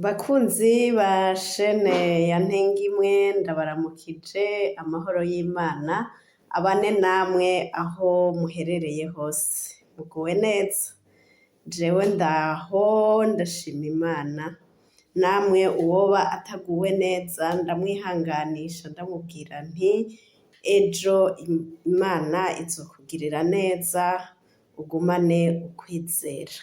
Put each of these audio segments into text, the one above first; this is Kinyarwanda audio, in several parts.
Bakunzi ba shene ya Ntengimwe ndabaramukije amahoro y'Imana abane namwe aho muherereye hose muguwe neza jewe ndaho ndashima Imana namwe uwoba ataguwe neza ndamwihanganisha ndamubwira nti ejo Imana izokugirira neza ugumane ukwizera.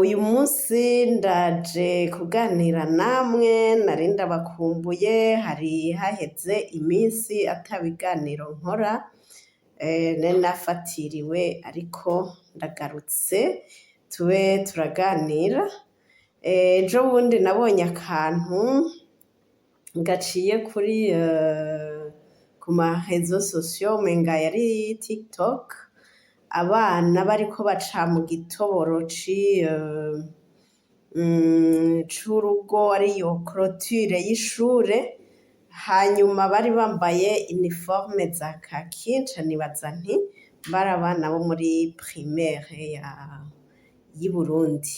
Uyu munsi ndaje kuganira namwe nari ndabakumbuye hari haheze iminsi atabiganiro nkora nari nafatiriwe ariko ndagarutse tube turaganira. Ejo bundi nabonye akantu gaciye kuri ku ma réseaux sociaux umenga yari TikTok abana bariko baca mu gitoboro c'urugo ariyo clôture y'ishure hanyuma bari bambaye uniforme za kaki nca nibaza nti bari abana bo muri primaire y'i Burundi.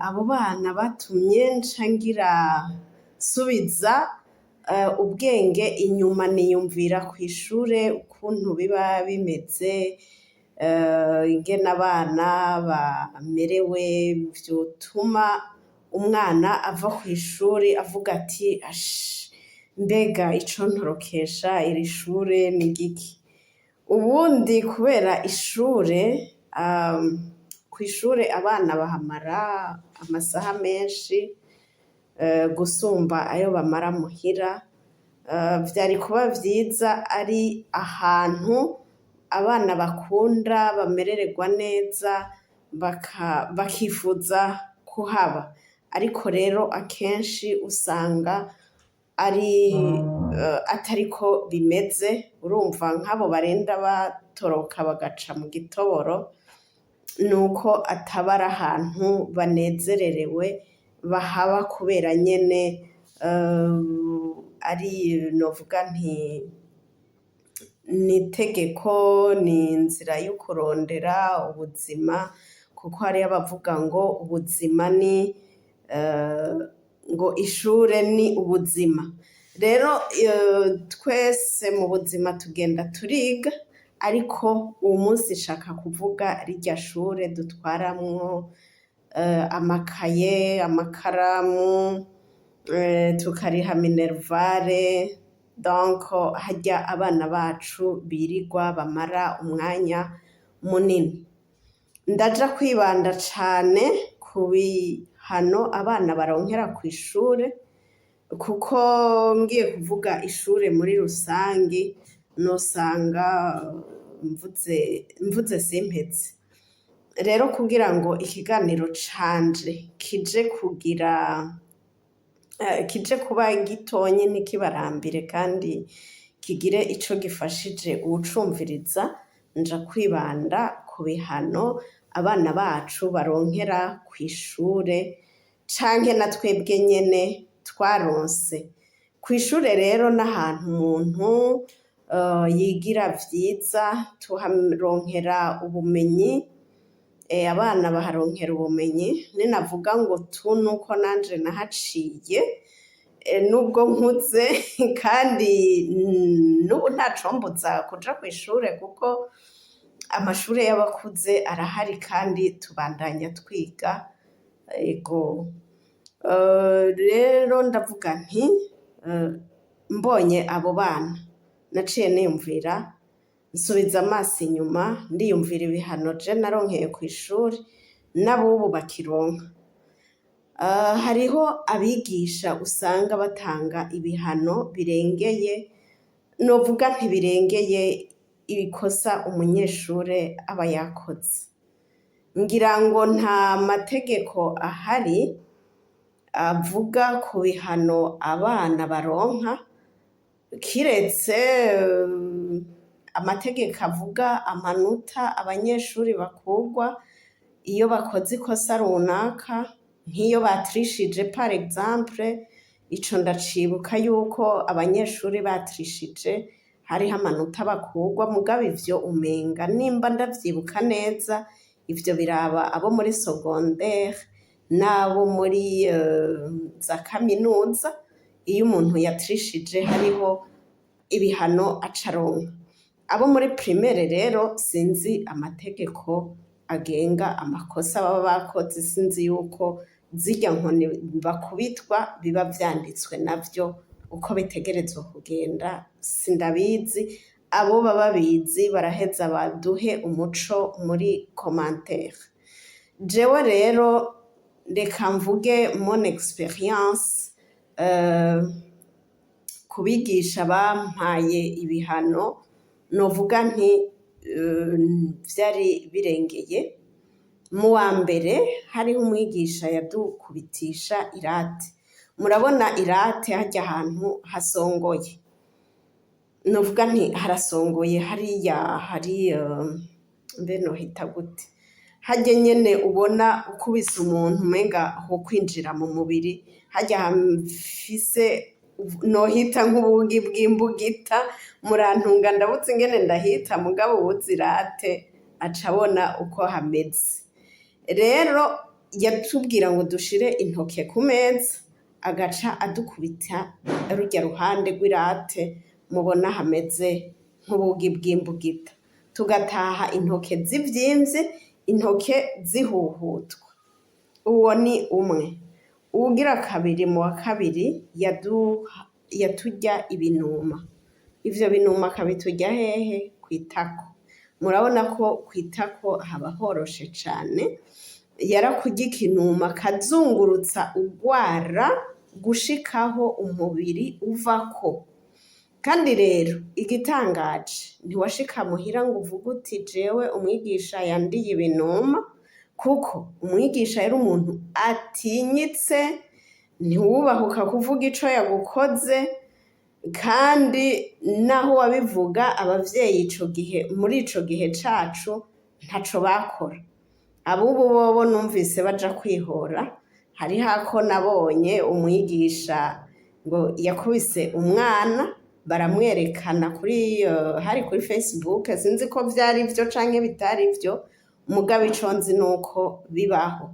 Abo bana batumye nca ngira subiza ubwenge inyuma niyumvira kw'ishure ukuntu biba bimeze ingene abana bamerewe vyotuma umwana ava kw'ishuri avuga ati mbega ico ntorokesha iri shure ni giki. Ubundi kubera ishure kw'ishure abana bahamara amasaha menshi gusumba ayo bamara muhira vyari kuba vyiza ari ahantu abana bakunda bamerererwa neza bakifuza kuhaba ariko rero akenshi usanga atariko bimeze urumva nk'abo barenda batoroka bagaca mu gitoboro nuko ataba ari ahantu banezererewe bahaba kubera nyene ari novuga nti ni itegeko ni inzira yo kurondera ubuzima kuko hariho abavuga ngo ubuzima ni ngo ishure ni ubuzima rero twese mu buzima tugenda turiga ariko uwu munsi nshaka kuvuga rirya shure dutwaramwo amakaye amakaramu tukariha minervare donc harya abana bacu birirwa bamara umwanya munini. Ndaja kwibanda cane ku bihano abana baronkera kw'ishure kuko ngiye kuvuga ishure muri rusangi nosanga mvuze simpeze. Rero kugira ngo ikiganiro canje kije kuba gitonyi ntikibarambire kandi kigire ico gifashije uwucumviriza nja kwibanda ku bihano abana bacu baronkera kw'ishure canke na twebwe nyene twaronse. Kw'ishure rero n'ahantu umuntu yigira vyiza tuharonkera ubumenyi abana baharonkera ubumenyi ninavuga ngo nuko nanje nahaciye nubwo nkuze kandi n'ubu ntacombuza kuja kw'ishure kuko amashure y'abakuze arahari kandi tubandanya twiga ego rero ndavuga nti mbonye abo bana naciye niyumvira nsubiza amaso inyuma ndiyumvira ibihano je naronkeye kw'ishuri n'abubu bakironka. Hariho abigisha usanga batanga ibihano birengeye novuga ntibirengeye ibikosa umunyeshure aba yakoze. Ngira ngo nta mategeko ahari avuga ku bihano abana baronka kiretse amategeko avuga amanota abanyeshuri bakurwa iyo bakoze ikosa runaka nk'iyo batrishije par exemple ico ndacibuka yuko abanyeshuri batrishije hariho amanota bakurwa mugabo ivyo umenga nimba ndavyibuka neza ivyo biraba abo muri secondaire n'abo muri za kaminuza. Iyo umuntu yatrishije hariho ibihano acaronka. Abo muri primaire rero sinzi amategeko agenga amakosa baba bakoze, sinzi yuko zirya nkoni bakubitwa biba vyanditswe navyo uko bitegerezwa kugenda, sindabizi. Abo baba bizi baraheza baduhe umuco muri commentaire. Jewe rero reka mvuge mon experience kubigisha bampaye ibihano, novuga nti vyari birengeye. Mu wa mbere hariho umwigisha yadukubitisha irate. Murabona irate harya ahantu hasongoye, novuga nti harasongoye, hariya hari mbe nohita gute, harya nyene ubona ukubise umuntu umenga ho kwinjira mu mubiri, harya hamfise nohita nk'ubugi bw'imbugita, murantunga ndabutse ingene ndahita, mugabo uwuzi irate aca abona uko hameze. Rero yatubwira ngo dushire intoke ku meza, agaca adukubita rurya ruhande rw'irate mubona hameze nk'ubugi bw'imbugita, tugataha intoke zivyimvye, intoke zihuhutwa. Uwo ni umwe. Uwugira kabiri, mu wa kabiri yaturya ibinuma. Ivyo binuma akabiturya hehe? Kw'itako. Murabona ko kw'itako haba horoshe cane. Yarakurya ikinuma akazungurutsa ugwara gushikaho umubiri uvako. Kandi rero igitangaje, ntiwashika muhira ngo uvuge uti jewe umwigisha yandiye ibinuma, kuko umwigisha yari umuntu atinyitse, ntiwubahuka kuvuga ico yagukoze, kandi naho wabivuga abavyeyi ico gihe, muri ico gihe cacu ntaco bakora. Abubu bobo numvise baja kwihora. Hariho ako nabonye umwigisha ngo yakubise umwana, baramwerekana kuri hari kuri Facebook, sinzi ko vyari vyo canke bitari vyo, mugabo ico nzi nuko bibaho.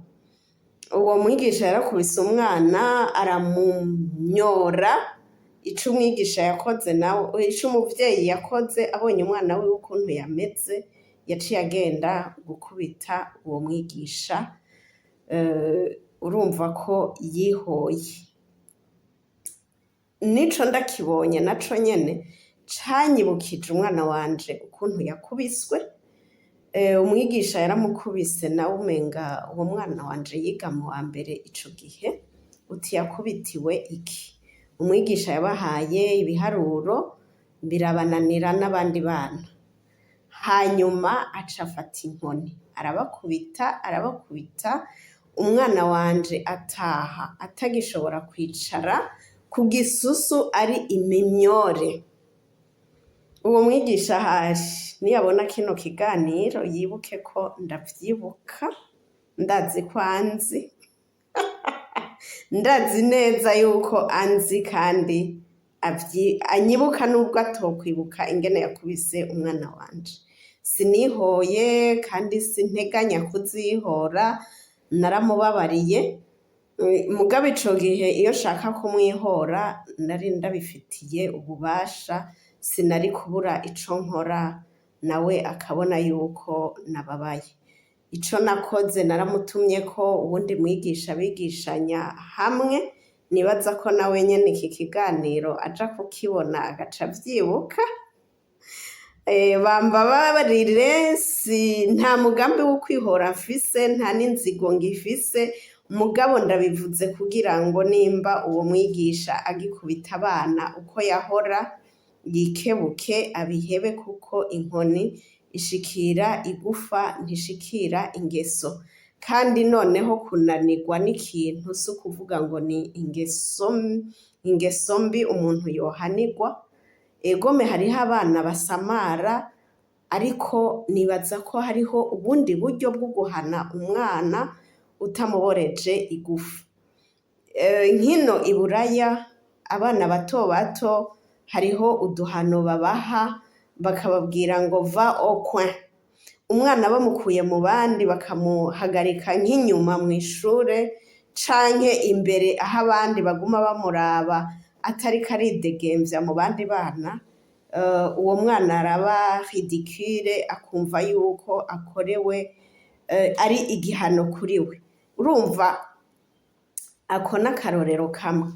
Uwo mwigisha yarakubise umwana aramumyora. Ico umwigisha yakoze nawe, ico umuvyeyi yakoze abonye umwana wiwe ukuntu yameze, yaciye agenda gukubita uwo mwigisha. Urumva ko yihoye. Nico ndakibonye naco nyene canyibukije umwana wanje ukuntu yakubiswe. Umwigisha yaramukubise nawe umenga uwo mwana wanje yiga mu wa mbere ico gihe, uti yakubitiwe iki? Umwigisha yabahaye ibiharuro birabananira n'abandi bana, hanyuma aca afata inkoni arabakubita. Umwana wanje ataha atagishobora kwicara ku gisusu, ari imimyore. Uwo mwigisha ahari niyabona kino kiganiro yibuke ko ndavyibuka, ndazi ko anzi ndazi neza yuko anzi kandi anyibuka nubwo atokwibuka ingene yakubise umwana wanje. Sinihoye kandi sinteganya kuzihora, naramubabariye. Mugabo ico gihe iyo shaka kumwihora nari ndabifitiye ububasha, sinari kubura ico nkora nawe akabona yuko nababaye. Ico nakoze naramutumye ko uwundi mwigisha bigishanya hamwe, nibaza ko nawe nyene iki kiganiro aja kukibona agaca avyibuka. Bambabarire, nta mugambi wo kwihora mfise, nta n'inzigo ngifise, mugabo ndabivuze kugira ngo nimba uwo mwigisha agikubita abana uko yahora, yikebuke abihebe, kuko inkoni ishikira igufa ntishikira ingeso. Kandi noneho kunanirwa n'ikintu si ukuvuga ngo ni ingeso mbi umuntu yohanirwa. Egome hariho abana basamara, ariko nibaza ko hariho ubundi buryo bwo guhana umwana utamuboreje igufa. Nkino i Buraya abana bato bato hariho uduhano babaha, bakababwira ngo va au coin. Umwana bamukuye mu bandi bakamuhagarika nk'inyuma mw'ishure, canke imbere aho abandi baguma bamuraba atariko aridegemvya mu bandi bana, uwo mwana araba ridicule akumva yuko akorewe ari igihano kuri we. Urumva ako n'akarorero kamwe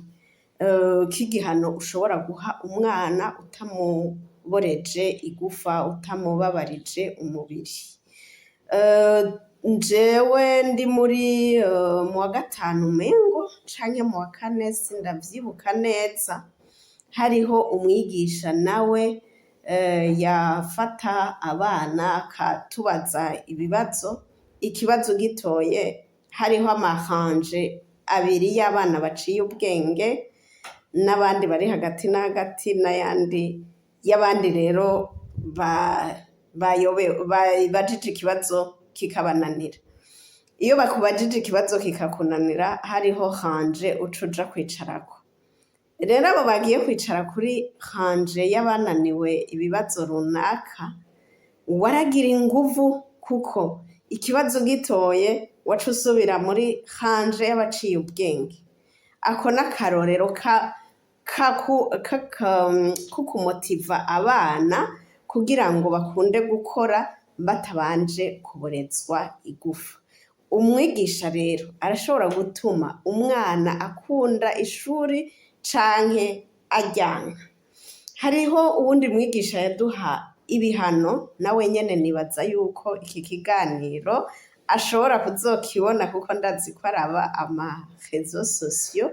k'igihano ushobora guha umwana utamuboreje igufa, utamubabarije umubiri. Jewe ndi mu wa gatanu umengo canke mu wa kane sindavyibuka neza, hariho umwigisha nawe yafata abana akatubaza ibibazo, ikibazo gitoye hariho amaranje abiri y'abana baciye ubwenge n'abandi bari hagati na hagati n'ayandi y'abandi rero bajije ikibazo kikabananira. Iyo bakubajije ikibazo kikakunanira hariho ranje uca uja kwicarako. Rero abo bagiye kwicara kuri ranje y'abananiwe ibibazo runaka, waragira inguvu kuko ikibazo gitoye waca usubira muri ranje y'abaciye ubwenge. Ako n'akarorero kukumotiva abana kugira ngo bakunde gukora batabanje kuborezwa igufa. Umwigisha rero arashobora gutuma umwana akunda ishuri canke aryanka. Hariho uwundi mwigisha yaduha ibihano, nawe nyene nibaza yuko iki kiganiro ashobora kuzokibona kuko ndazi ko araba ama réseaux sociaux,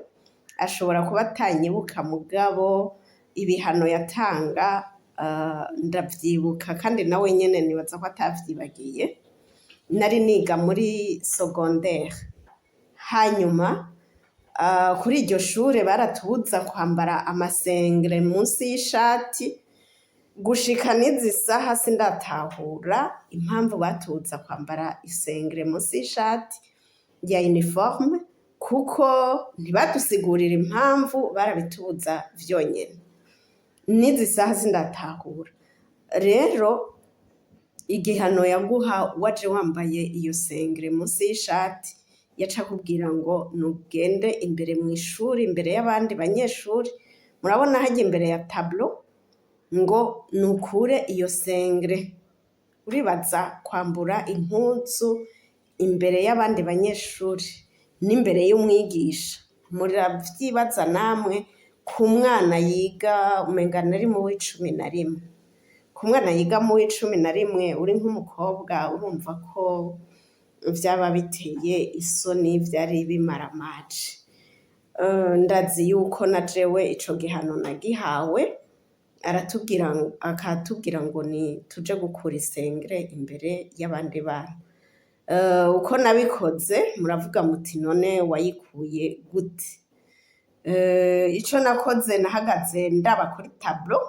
ashobora kuba atanyibuka mugabo ibihano yatanga ndavyibuka kandi nawe nyene nibaza ko atavyibagiye. Nari niga muri secondaire, hanyuma kuri iryo shure baratubuza kwambara amasengre munsi y'ishati, gushika n'izi saha sindatahura impamvu batubuza kwambara isengre munsi y'ishati ya uniforme, kuko ntibadusigurira impamvu, barabitubuza vyonyene. N'izi saha sindatahura. Rero igihano yaguha waje wambaye iyo sengre munsi y'ishati, yaca akubwira ngo nugende imbere mw'ishuri, imbere y'abandi banyeshuri, murabona harya imbere ya tableau, ngo nukure iyo sengre. Uribaza kwambura impuzu imbere y'abandi banyeshuri n'imbere y'umwigisha, muravyibaza namwe ku mwana yiga, umenga nari mu w'icumi na rimwe. Ku mwana yiga mu w'icumi na rimwe uri nk'umukobwa, urumva ko vyaba biteye isoni, vyari bimaramaje. Ndazi yuko na jewe ico gihano nagihawe, akatubwira ngo ni tuje gukura isengre imbere y'abandi bana. Uko nabikoze muravuga muti none wayikuye gute? Ico nakoze nahagaze ndaba kuri tableau,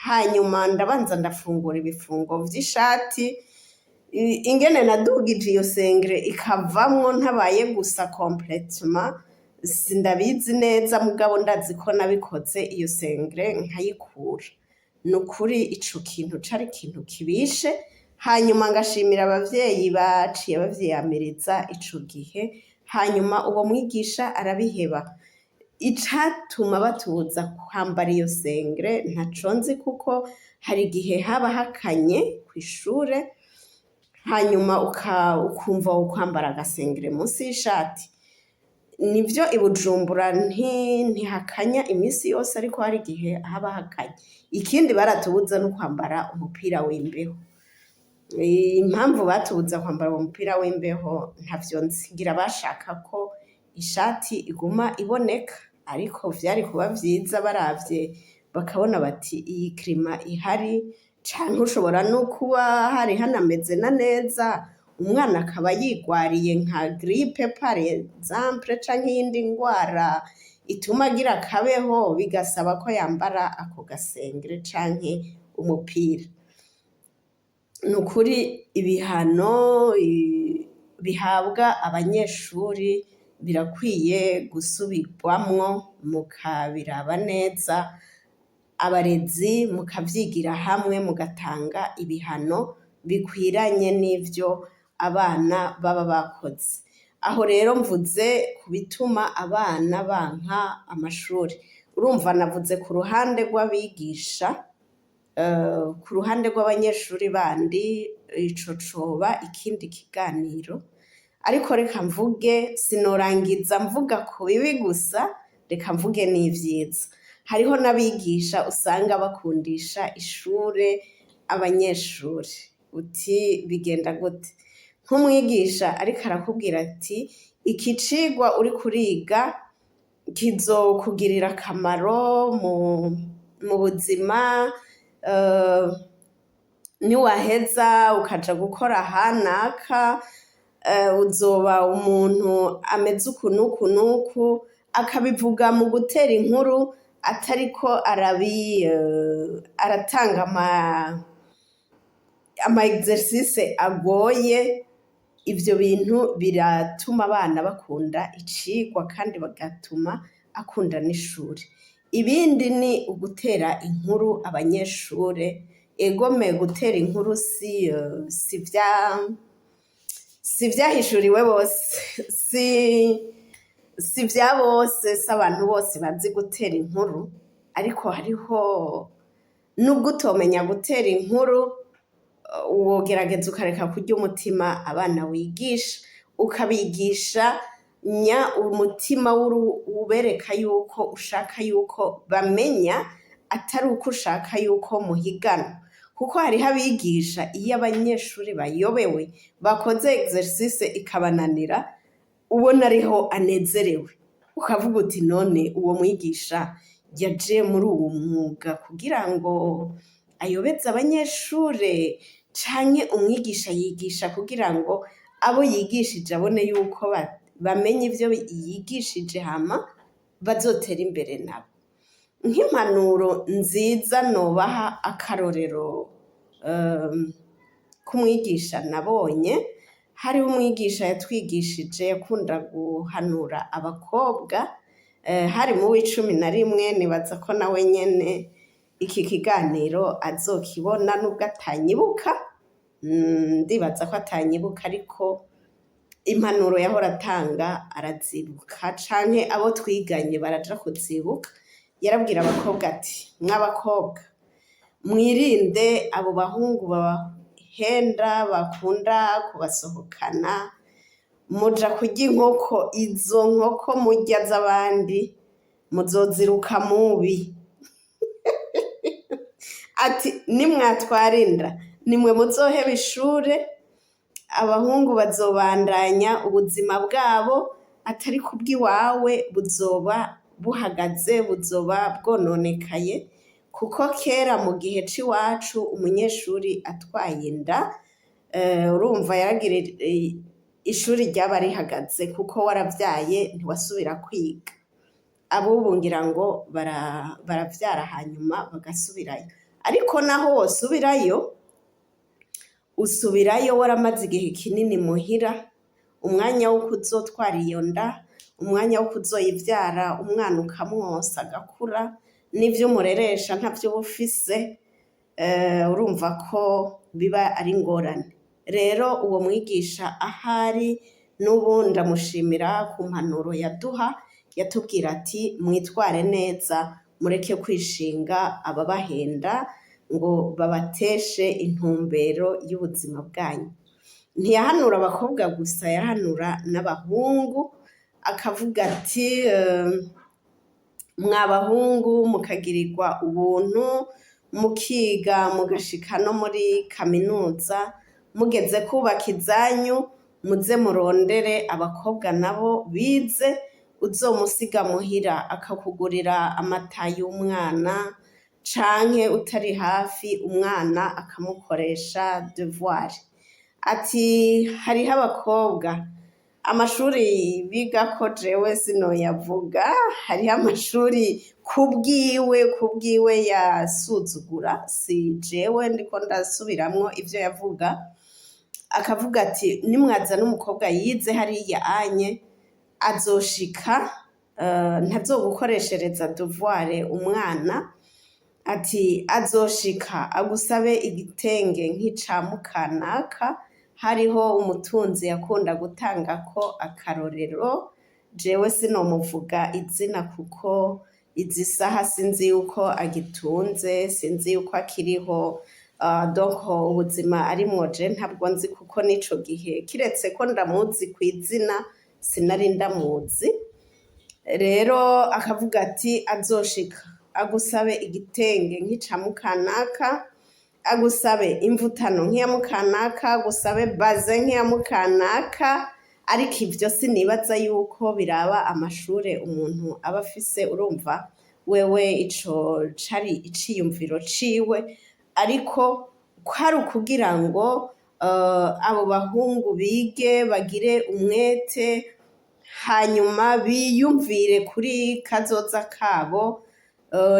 hanyuma ndabanza ndafungura ibifungo vy'ishati, ingene nadugije iyo sengre ikavamwo ntabaye gusa complètement sindabizi neza, mugabo ndazi ko nabikoze iyo sengre nkayikura. Nukuri ico kintu cari ikintu kibishe, hanyuma ngashimira abavyeyi baciye bavyiyamiriza ico gihe, hanyuma uwo mwigisha arabiheba. Icatuma batubuza kwambara iyo sengre ntaco nzi, kuko hari igihe haba hakanye kw'ishure, hanyuma ukumva wokwambara agasengre munsi y'ishati. Nivyo i Bujumbura ntihakanya imisi yose, ariko hari igihe haba hakanye. Ikindi baratubuza no kwambara umupira w'imbeho. Impamvu batubuza kwambara uwo mupira w'imbeho ntavyo nzi, ngira bashaka ko ishati iguma iboneka, ariko vyari kuba vyiza baravye bakabona bati iyi klima ihari, canke ushobora no kuba hari hanameze na neza, umwana akaba yigwariye nka grippe par exemple, canke iyindi ngwara ituma agira akabeho, bigasaba ko yambara ako gasengre canke umupira. Nukuri ibihano bihabwa abanyeshuri birakwiye gusubirwamwo, mukabiraba neza, abarezi mukavyigira hamwe, mugatanga ibihano bikwiranye n'ivyo abana baba bakoze. aho rero mvuze ku bituma abana banka amashuri. Urumva navuze ku ruhande rw'abigisha, ku ruhande rw'abanyeshuri bandi ico coba ikindi kiganiro, ariko reka mvuge, sinorangiza mvuga ku bibi gusa, reka mvuge n'ivyiza. Hariho n'abigisha usanga bakundisha ishure abanyeshuri. Uti bigenda gute? Nk'umwigisha ariko arakubwira ati iki cigwa uriko uriga kizokugirira akamaro mu buzima, niwaheza ukaja gukora hanaka, uzoba umuntu ameze uku n'uku n'uku, akabivuga mu gutera inkuru atariko aratanga ama exercice agoye. Ivyo bintu biratuma abana bakunda icigwa kandi bagatuma akunda n'ishuri. Ibindi ni ugutera inkuru abanyeshure. Egome gutera inkuru si vyahishuriwe bose, si vya bose, si abantu bose bazi gutera inkuru, ariko hariho nubwo utomenya gutera inkuru, wogerageza ukareka kurya umutima abana wigisha, ukabigisha umutima ubereka yuko ushaka yuko bamenya, atari uko ushaka yuko muhigana. Kuko hariho abigisha iyo abanyeshuri bayobewe bakoze exercice ikabananira, ubona ariho anezerewe, ukavuga uti none uwo mwigisha yaje muri uwo mwuga kugira ngo ayobeze abanyeshure, canke umwigisha yigisha kugira ngo abo yigishije abone yuko bamenye ivyo yigishije hama bazotera imbere nabo. Nk'impanuro nziza nobaha akarorero k'umwigisha nabonye, hariho umwigisha yatwigishije yakunda guhanura abakobwa, hari mu w'11, nibaza ko nawe nyene iki kiganiro azokibona nubwo atanyibuka, ndibaza ko atanyibuka, ariko impanuro yahora atanga arazibuka, canke abo twiganye baraja kuzibuka. Yarabwira abakobwa ati mw'abakobwa mwirinde abo bahungu babahenda bakunda kubasohokana, muja kurya inkoko, izo nkoko murya z'abandi muzoziruka mubi. Ati nimwatwarinda nimwe muzoheba ishure, abahungu bazobandanya ubuzima bwabo, atari kubw'iwawe buzoba buhagaze, buzoba bwononekaye. Kuko kera mu gihe c'iwacu umunyeshuri atwaye inda, urumva yaragira ishuri ryaba rihagaze, kuko waravyaye ntiwasubira kwiga. Abubu ngira ngo baravyara hanyuma bagasubirayo, ariko naho wosubirayo, usubirayo waramaze igihe kinini muhira, umwanya wo kuzotwara iyo nda, umwanya wo kuzoyivyara, umwana ukamwonsa agakura, n'ivyo umureresha ntavyo uba ufise, urumva ko biba ari ingorane. Rero uwo mwigisha ahari n'ubu ndamushimira ku mpanuro yaduha, yatubwira ati mwitware neza, mureke kwishinga ababahenda ngo babateshe intumbero y'ubuzima bwanyu. Ntiyahanura abakobwa gusa, yahanura n'abahungu, akavuga ati mw'abahungu mukagirirwa ubuntu, mukiga mugashika no muri kaminuza, mugeze kubaka izanyu muze murondere abakobwa nabo bize, uzomusiga muhira akakugurira amata y'umwana, canke utari hafi umwana akamukoresha devoir. Ati hariho abakobwa amashuri bigako jewe sinoyavuga, hariho amashuri kubwiwe yasuzugura, si jewe ndiko ndasubiramwo ivyo yavuga. Akavuga ati nimwaza n'umukobwa yize hariya anye, azoshika ntazogukoreshereza devoir umwana, ati azoshika agusabe igitenge nk'ica mukanaka, hariho umutunzi yakunda gutanga ko akarorero, jewe sinomuvuga izina kuko izi saha sinzi yuko agitunze, sinzi yuko akiriho, donc ubuzima arimwo je ntabwo nzi kuko n'ico gihe kiretse ko ndamuzi kw'izina sinari ndamuzi. Rero akavuga ati azoshika agusabe igitenge nk'ica mukanaka, agusabe imvutano nk'iya mukanaka, agusabe baze nk'iya mukanaka, ariko ivyo sinibaza yuko biraba amashure umuntu aba afise, urumva wewe ico cari iciyumviro ciwe, ariko kwari ukugira ngo abo bahungu bige bagire umwete, hanyuma biyumvire kuri kazoza kabo,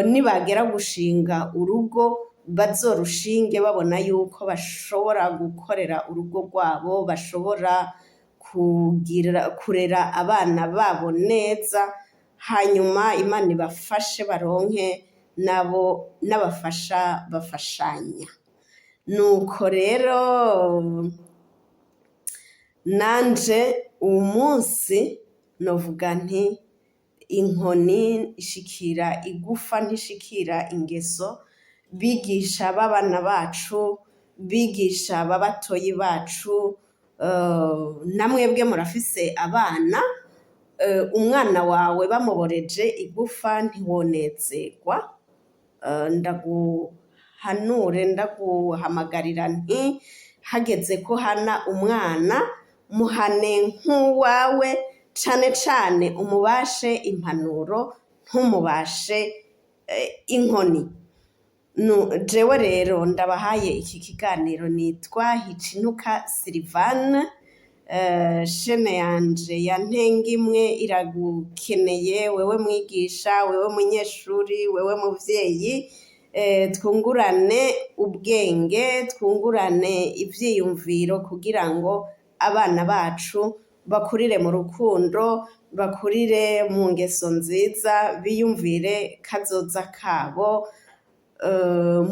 nibagera gushinga urugo bazorushinge babona yuko bashobora gukorera urugo rwabo, bashobora kurera abana babo neza, hanyuma Imana ibafashe baronke nabo n'abafasha bafashanya. Nuko rero nanje uwu munsi novuga nti inkoni ishikira igufa ntishikira ingeso, bigisha b'abana bacu, bigisha b'abatoyi bacu, namwebwe murafise abana, umwana wawe bamuboreje igufa ntiwonezerwa, ndaguhanure ndaguhamagarira nti hageze ko hana umwana muhane nk'uwawe, cane cane umubashe impanuro ntumubashe inkoni. Jewe rero ndabahaye iki kiganiro, nitwa Hicinuka Sylvane, shene yanje ya Ntengimwe iragukeneye, wewe mwigisha, wewe munyeshuri, wewe muvyeyi, twungurane ubwenge, twungurane ivyiyumviro kugira ngo abana bacu bakurire mu rukundo, bakurire mu ngeso nziza, biyumvire kazoza kabo.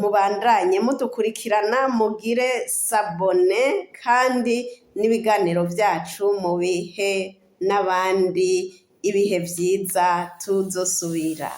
Mubandanye mudukurikirana, mugire sabone, kandi n'ibiganiro vyacu mubihe n'abandi, ibihe vyiza tuzosubira.